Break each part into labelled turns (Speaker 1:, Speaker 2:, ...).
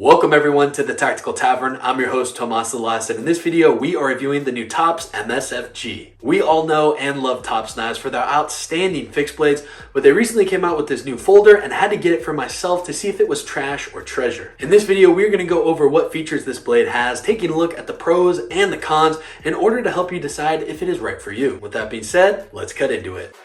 Speaker 1: Welcome everyone to the Tactical Tavern. I'm your host Tomas Alas, and in this video we are reviewing the new TOPS MSF-G. We all know and love TOPS knives for their outstanding fixed blades, but they recently came out with this new folder and I had to get it for myself to see if it was trash or treasure. In this video we're going to go over what features this blade has, taking a look at the pros and the cons in order to help you decide if it is right for you. With that being said, let's cut into it.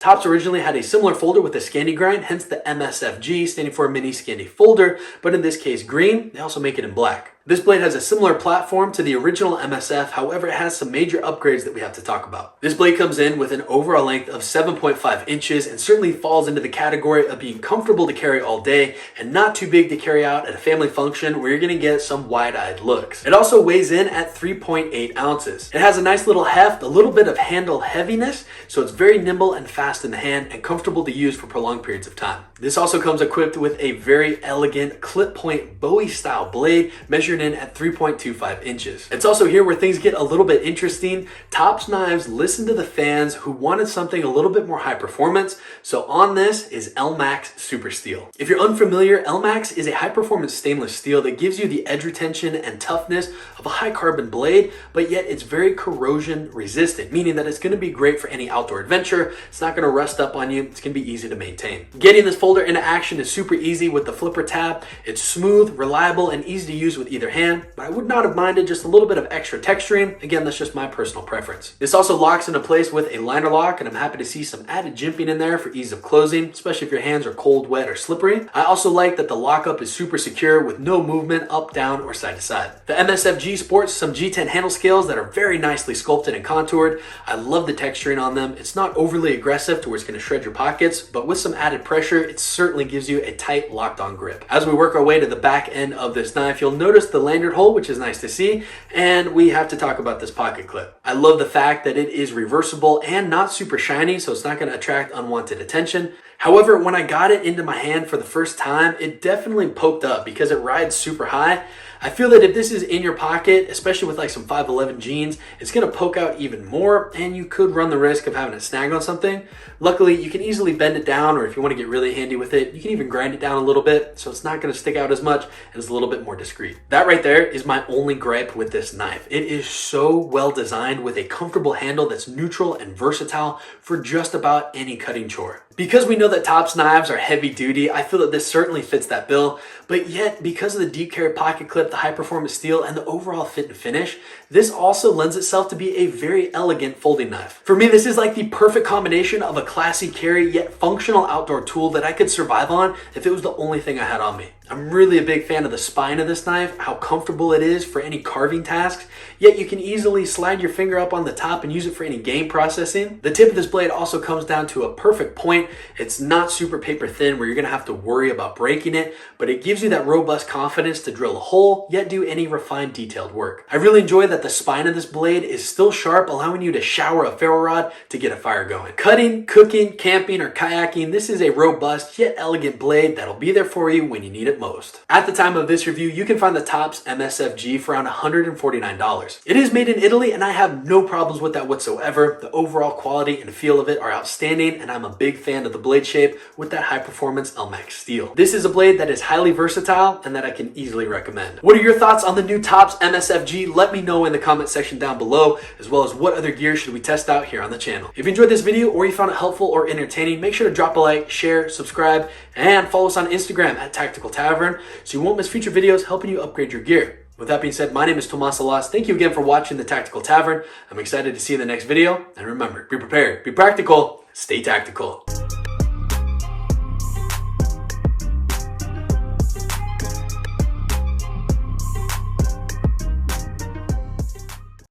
Speaker 1: TOPS originally had a similar folder with a scandi grind, hence the MSF-G standing for mini scandi folder, but in this case green. They also make it in black. This blade has a similar platform to the original MSF, however it has some major upgrades that we have to talk about. This blade comes in with an overall length of 7.5 inches and certainly falls into the category of being comfortable to carry all day and not too big to carry out at a family function where you're going to get some wide-eyed looks. It also weighs in at 3.8 ounces. It has a nice little heft, a little bit of handle heaviness, so it's very nimble and fast in the hand and comfortable to use for prolonged periods of time. This also comes equipped with a very elegant clip point Bowie style blade measured in at 3.25 inches. It's also here where things get a little bit interesting. TOPS Knives listened to the fans who wanted something a little bit more high performance, so on this is Elmax Super Steel. If you're unfamiliar, Elmax is a high performance stainless steel that gives you the edge retention and toughness of a high carbon blade, but yet it's very corrosion resistant, meaning that it's going to be great for any outdoor adventure. It's not going to rust up on you. It's going to be easy to maintain. Getting this folder into action is super easy with the flipper tab. It's smooth, reliable, and easy to use with either hand, but I would not have minded just a little bit of extra texturing. Again, that's just my personal preference. This also locks into place with a liner lock, and I'm happy to see some added jimping in there for ease of closing, especially if your hands are cold, wet, or slippery. I also like that the lockup is super secure with no movement up, down, or side to side. The MSF-G sports some G10 handle scales that are very nicely sculpted and contoured. I love the texturing on them. It's not overly aggressive to where it's going to shred your pockets, but with some added pressure, it certainly gives you a tight, locked-on grip. As we work our way to the back end of this knife, you'll notice the lanyard hole, which is nice to see, and we have to talk about this pocket clip. I love the fact that it is reversible and not super shiny, so it's not going to attract unwanted attention. However, when I got it into my hand for the first time, it definitely poked up because it rides super high. I feel that if this is in your pocket, especially with like some 5'11 jeans, it's going to poke out even more and you could run the risk of having it snag on something. Luckily, you can easily bend it down, or if you want to get really handy with it, you can even grind it down a little bit so it's not going to stick out as much and it's a little bit more discreet. That right there is my only gripe with this knife. It is so well designed with a comfortable handle that's neutral and versatile for just about any cutting chore. Because we know that TOPS knives are heavy duty, I feel that this certainly fits that bill, but yet because of the deep carry pocket clip, the high performance steel, and the overall fit and finish, this also lends itself to be a very elegant folding knife. For me, this is like the perfect combination of a classy carry yet functional outdoor tool that I could survive on if it was the only thing I had on me. I'm really a big fan of the spine of this knife, how comfortable it is for any carving tasks, yet you can easily slide your finger up on the top and use it for any game processing. The tip of this blade also comes down to a perfect point. It's not super paper thin where you're going to have to worry about breaking it, but it gives you that robust confidence to drill a hole, yet do any refined detailed work. I really enjoy that the spine of this blade is still sharp, allowing you to shower a ferro rod to get a fire going. Cutting, cooking, camping, or kayaking, this is a robust yet elegant blade that'll be there for you when you need it most. At the time of this review, you can find the TOPS MSF-G for around $149. It is made in Italy and I have no problems with that whatsoever. The overall quality and feel of it are outstanding, and I'm a big fan of the blade shape with that high performance Elmax steel. This is a blade that is highly versatile and that I can easily recommend. What are your thoughts on the new TOPS MSF-G? Let me know in the comment section down below, as well as what other gear should we test out here on the channel. If you enjoyed this video or you found it helpful or entertaining, make sure to drop a like, share, subscribe, and follow us on Instagram at Tactical Tavern so you won't miss future videos helping you upgrade your gear. With that being said, my name is Tomas Alas. Thank you again for watching the Tactical Tavern. I'm excited to see you in the next video. And remember, be prepared, be practical, stay tactical.